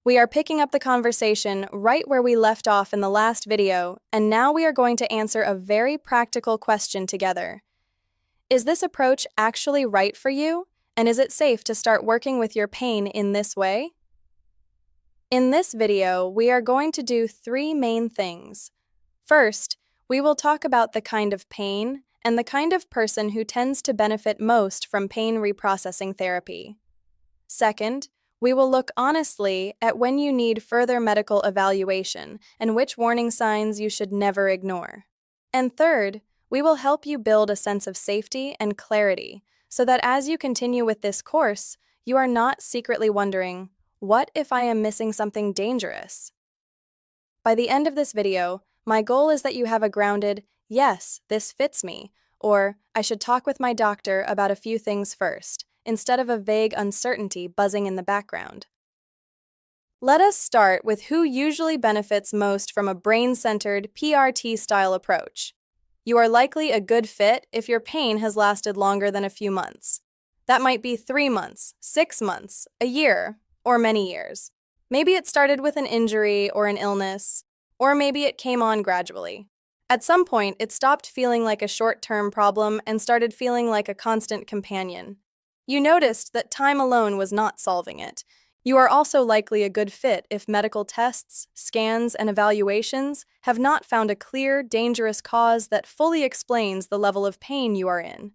We are picking up the conversation right where we left off in the last video, and now we are going to answer a very practical question together. Is this approach actually right for you? And is it safe to start working with your pain in this way? In this video, we are going to do three main things. First, we will talk about the kind of pain and the kind of person who tends to benefit most from pain reprocessing therapy. Second, we will look honestly at when you need further medical evaluation and which warning signs you should never ignore. And third, we will help you build a sense of safety and clarity so that as you continue with this course, you are not secretly wondering, what if I am missing something dangerous? By the end of this video, my goal is that you have a grounded, yes, this fits me, or I should talk with my doctor about a few things first, instead of a vague uncertainty buzzing in the background. Let us start with who usually benefits most from a brain-centered PRT-style approach. You are likely a good fit if your pain has lasted longer than a few months. That might be 3 months, 6 months, a year, or many years. Maybe it started with an injury or an illness, or maybe it came on gradually. At some point, it stopped feeling like a short-term problem and started feeling like a constant companion. You noticed that time alone was not solving it. You are also likely a good fit if medical tests, scans, and evaluations have not found a clear, dangerous cause that fully explains the level of pain you are in.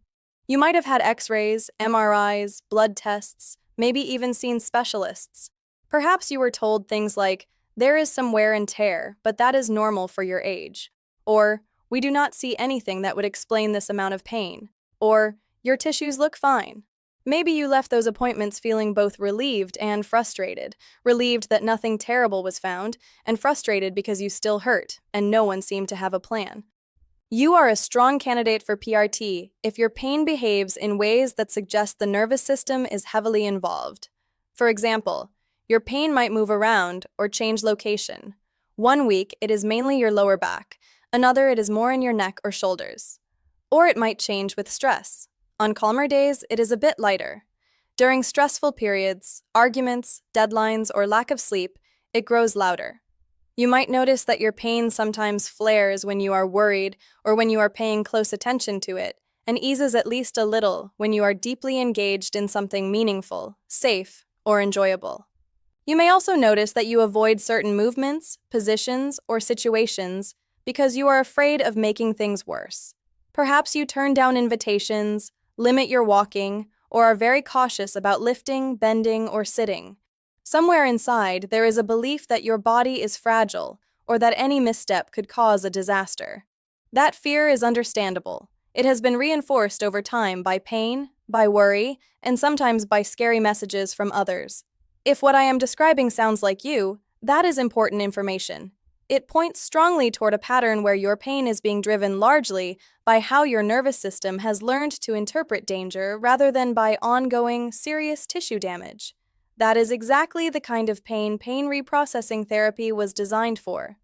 You might have had X-rays, MRIs, blood tests, maybe even seen specialists. Perhaps you were told things like, there is some wear and tear, but that is normal for your age. Or, we do not see anything that would explain this amount of pain. Or, your tissues look fine. Maybe you left those appointments feeling both relieved and frustrated, relieved that nothing terrible was found, and frustrated because you still hurt, and no one seemed to have a plan. You are a strong candidate for PRT if your pain behaves in ways that suggest the nervous system is heavily involved. For example, your pain might move around or change location. 1 week, it is mainly your lower back. Another, it is more in your neck or shoulders. Or it might change with stress. On calmer days, it is a bit lighter. During stressful periods, arguments, deadlines, or lack of sleep, it grows louder. You might notice that your pain sometimes flares when you are worried or when you are paying close attention to it, and eases at least a little when you are deeply engaged in something meaningful, safe, or enjoyable. You may also notice that you avoid certain movements, positions, or situations because you are afraid of making things worse. Perhaps you turn down invitations, limit your walking, or are very cautious about lifting, bending, or sitting. Somewhere inside, there is a belief that your body is fragile or that any misstep could cause a disaster. That fear is understandable. It has been reinforced over time by pain, by worry, and sometimes by scary messages from others. If what I am describing sounds like you, that is important information. It points strongly toward a pattern where your pain is being driven largely by how your nervous system has learned to interpret danger rather than by ongoing, serious tissue damage. That is exactly the kind of pain reprocessing therapy was designed for.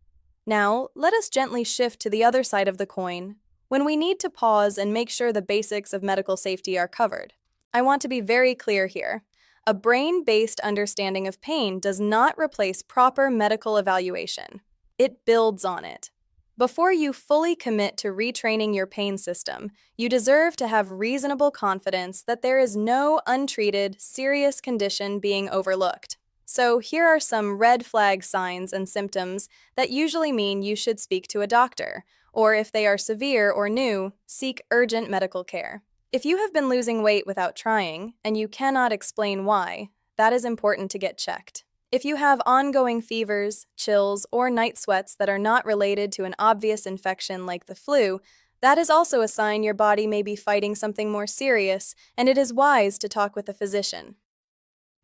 Now, let us gently shift to the other side of the coin, when we need to pause and make sure the basics of medical safety are covered. I want to be very clear here. A brain-based understanding of pain does not replace proper medical evaluation. It builds on it. Before you fully commit to retraining your pain system, you deserve to have reasonable confidence that there is no untreated, serious condition being overlooked. So here are some red flag signs and symptoms that usually mean you should speak to a doctor, or if they are severe or new, seek urgent medical care. If you have been losing weight without trying, and you cannot explain why, that is important to get checked. If you have ongoing fevers, chills, or night sweats that are not related to an obvious infection like the flu, that is also a sign your body may be fighting something more serious, and it is wise to talk with a physician.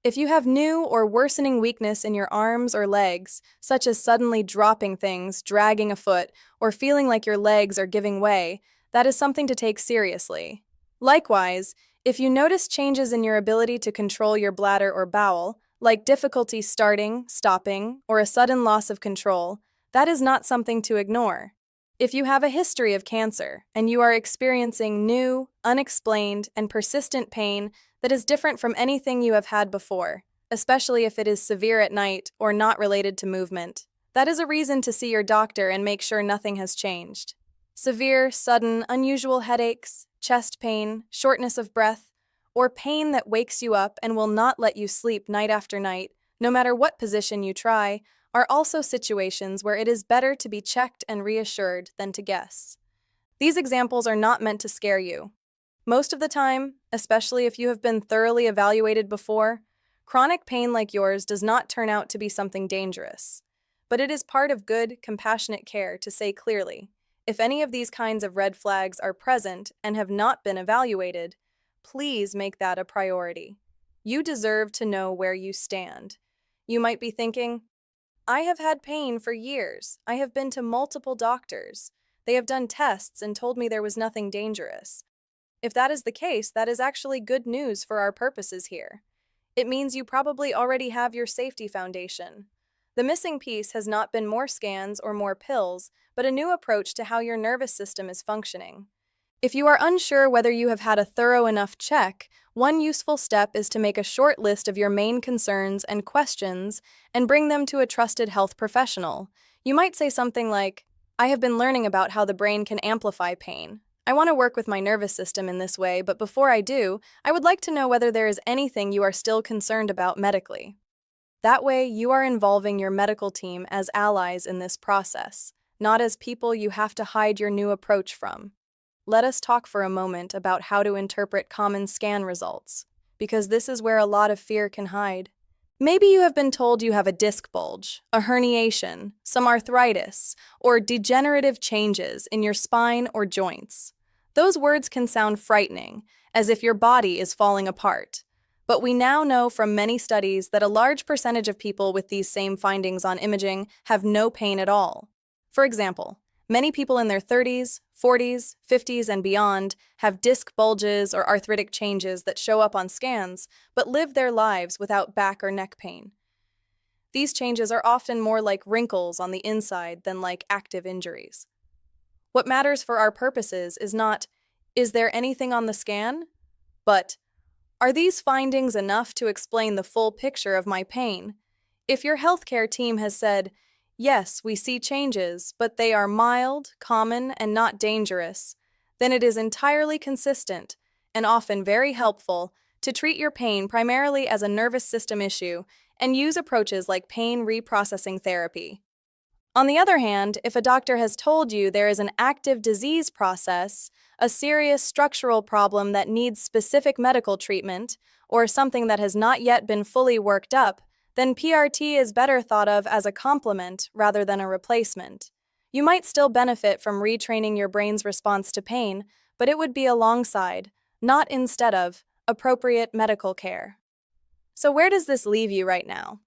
If you have new or worsening weakness in your arms or legs, such as suddenly dropping things, dragging a foot, or feeling like your legs are giving way, that is something to take seriously. Likewise, if you notice changes in your ability to control your bladder or bowel, like difficulty starting, stopping, or a sudden loss of control, that is not something to ignore. If you have a history of cancer and you are experiencing new, unexplained, and persistent pain that is different from anything you have had before, especially if it is severe at night or not related to movement. That is a reason to see your doctor and make sure nothing has changed. Severe, sudden, unusual headaches, chest pain, shortness of breath, or pain that wakes you up and will not let you sleep night after night, no matter what position you try, are also situations where it is better to be checked and reassured than to guess. These examples are not meant to scare you. Most of the time, especially if you have been thoroughly evaluated before, chronic pain like yours does not turn out to be something dangerous. But it is part of good, compassionate care to say clearly, if any of these kinds of red flags are present and have not been evaluated, please make that a priority. You deserve to know where you stand. You might be thinking, I have had pain for years. I have been to multiple doctors. They have done tests and told me there was nothing dangerous. If that is the case, that is actually good news for our purposes here. It means you probably already have your safety foundation. The missing piece has not been more scans or more pills, but a new approach to how your nervous system is functioning. If you are unsure whether you have had a thorough enough check, one useful step is to make a short list of your main concerns and questions and bring them to a trusted health professional. You might say something like, I have been learning about how the brain can amplify pain. I want to work with my nervous system in this way, but before I do, I would like to know whether there is anything you are still concerned about medically. That way, you are involving your medical team as allies in this process, not as people you have to hide your new approach from. Let us talk for a moment about how to interpret common scan results, because this is where a lot of fear can hide. Maybe you have been told you have a disc bulge, a herniation, some arthritis, or degenerative changes in your spine or joints. Those words can sound frightening, as if your body is falling apart. But we now know from many studies that a large percentage of people with these same findings on imaging have no pain at all. For example, many people in their 30s, 40s, 50s, and beyond have disc bulges or arthritic changes that show up on scans, but live their lives without back or neck pain. These changes are often more like wrinkles on the inside than like active injuries. What matters for our purposes is not, is there anything on the scan? But, are these findings enough to explain the full picture of my pain? If your healthcare team has said, yes, we see changes, but they are mild, common, and not dangerous, then it is entirely consistent, and often very helpful, to treat your pain primarily as a nervous system issue and use approaches like pain reprocessing therapy. On the other hand, if a doctor has told you there is an active disease process, a serious structural problem that needs specific medical treatment, or something that has not yet been fully worked up, then PRT is better thought of as a complement rather than a replacement. You might still benefit from retraining your brain's response to pain, but it would be alongside, not instead of, appropriate medical care. So where does this leave you right now?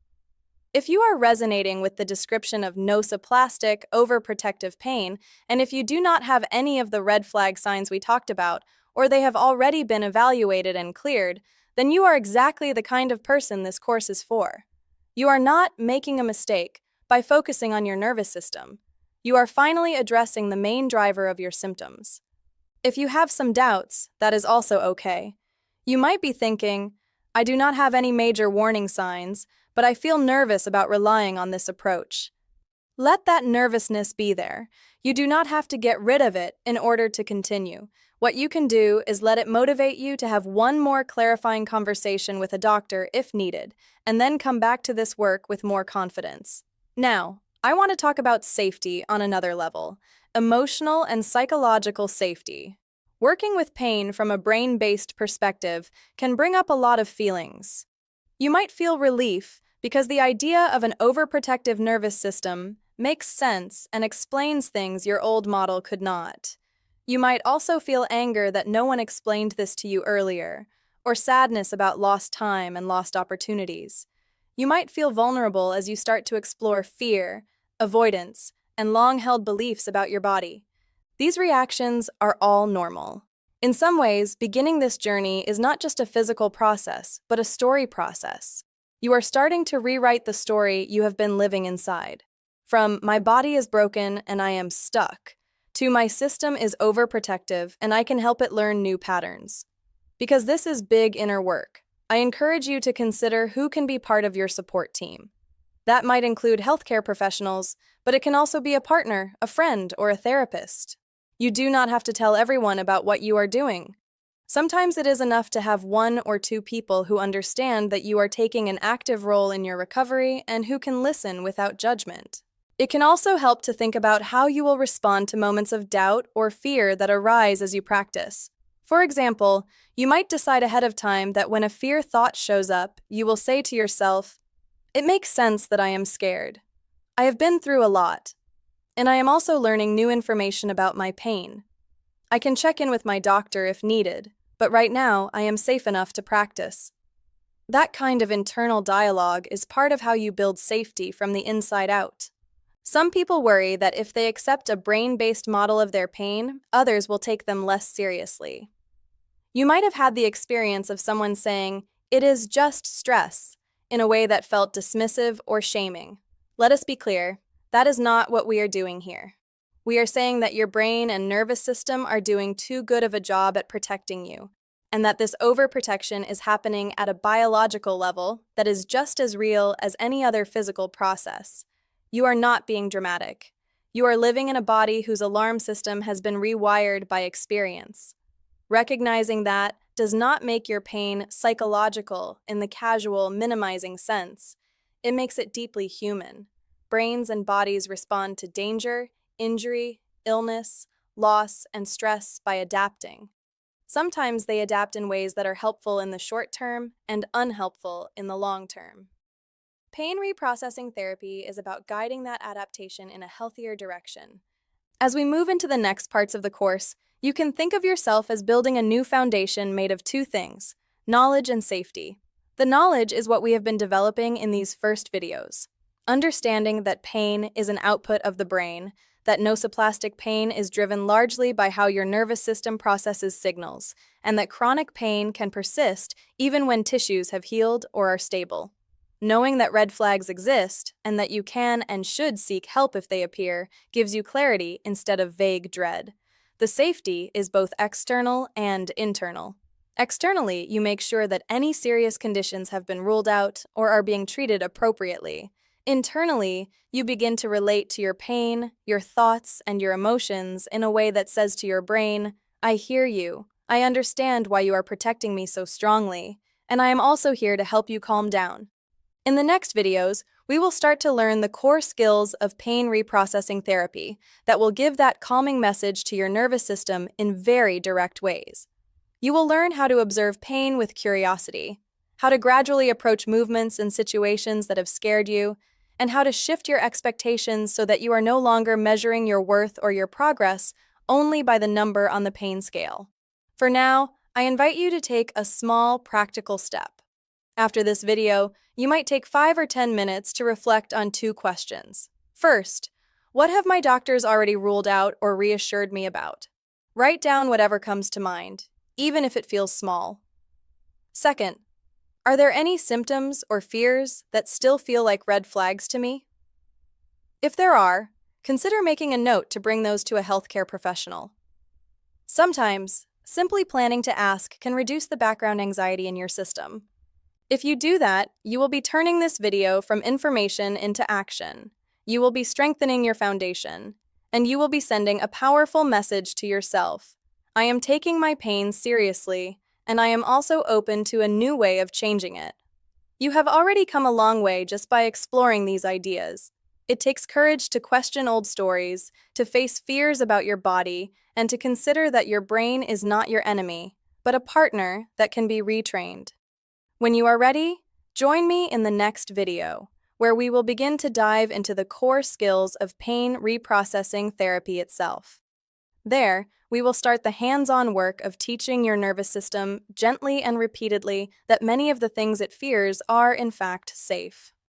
If you are resonating with the description of nosoplastic, overprotective pain, and if you do not have any of the red flag signs we talked about, or they have already been evaluated and cleared, then you are exactly the kind of person this course is for. You are not making a mistake by focusing on your nervous system. You are finally addressing the main driver of your symptoms. If you have some doubts, that is also okay. You might be thinking, I do not have any major warning signs, but I feel nervous about relying on this approach. Let that nervousness be there. You do not have to get rid of it in order to continue. What you can do is let it motivate you to have one more clarifying conversation with a doctor if needed, and then come back to this work with more confidence. Now, I want to talk about safety on another level, emotional and psychological safety. Working with pain from a brain-based perspective can bring up a lot of feelings. You might feel relief because the idea of an overprotective nervous system makes sense and explains things your old model could not. You might also feel anger that no one explained this to you earlier, or sadness about lost time and lost opportunities. You might feel vulnerable as you start to explore fear, avoidance, and long-held beliefs about your body. These reactions are all normal. In some ways, beginning this journey is not just a physical process, but a story process. You are starting to rewrite the story you have been living inside. From my body is broken and I am stuck, to my system is overprotective and I can help it learn new patterns. Because this is big inner work. I encourage you to consider who can be part of your support team. That might include healthcare professionals, but it can also be a partner, a friend, or a therapist. You do not have to tell everyone about what you are doing. Sometimes it is enough to have one or two people who understand that you are taking an active role in your recovery and who can listen without judgment. It can also help to think about how you will respond to moments of doubt or fear that arise as you practice. For example, you might decide ahead of time that when a fear thought shows up, you will say to yourself, "It makes sense that I am scared. I have been through a lot, and I am also learning new information about my pain. I can check in with my doctor if needed, but right now I am safe enough to practice." That kind of internal dialogue is part of how you build safety from the inside out. Some people worry that if they accept a brain-based model of their pain, others will take them less seriously. You might have had the experience of someone saying, "It is just stress," in a way that felt dismissive or shaming. Let us be clear, that is not what we are doing here. We are saying that your brain and nervous system are doing too good of a job at protecting you, and that this overprotection is happening at a biological level that is just as real as any other physical process. You are not being dramatic. You are living in a body whose alarm system has been rewired by experience. Recognizing that does not make your pain psychological in the casual, minimizing sense. It makes it deeply human. Brains and bodies respond to danger, injury, illness, loss, and stress by adapting. Sometimes they adapt in ways that are helpful in the short term and unhelpful in the long term. Pain reprocessing therapy is about guiding that adaptation in a healthier direction. As we move into the next parts of the course, you can think of yourself as building a new foundation made of two things: knowledge and safety. The knowledge is what we have been developing in these first videos. Understanding that pain is an output of the brain, that nociplastic pain is driven largely by how your nervous system processes signals, and that chronic pain can persist even when tissues have healed or are stable. Knowing that red flags exist and that you can and should seek help if they appear gives you clarity instead of vague dread. The safety is both external and internal. Externally, you make sure that any serious conditions have been ruled out or are being treated appropriately. Internally, you begin to relate to your pain, your thoughts, and your emotions in a way that says to your brain, "I hear you. I understand why you are protecting me so strongly, and I am also here to help you calm down." In the next videos, we will start to learn the core skills of pain reprocessing therapy that will give that calming message to your nervous system in very direct ways. You will learn how to observe pain with curiosity, how to gradually approach movements and situations that have scared you, and how to shift your expectations so that you are no longer measuring your worth or your progress only by the number on the pain scale. For now, I invite you to take a small, practical step. After this video, you might take 5 or 10 minutes to reflect on two questions. First, what have my doctors already ruled out or reassured me about? Write down whatever comes to mind, even if it feels small. Second, are there any symptoms or fears that still feel like red flags to me? If there are, consider making a note to bring those to a healthcare professional. Sometimes, simply planning to ask can reduce the background anxiety in your system. If you do that, you will be turning this video from information into action. You will be strengthening your foundation, and you will be sending a powerful message to yourself. I am taking my pain seriously, and I am also open to a new way of changing it. You have already come a long way just by exploring these ideas. It takes courage to question old stories, to face fears about your body, and to consider that your brain is not your enemy, but a partner that can be retrained. When you are ready, join me in the next video, where we will begin to dive into the core skills of pain reprocessing therapy itself. There, we will start the hands-on work of teaching your nervous system gently and repeatedly that many of the things it fears are, in fact, safe.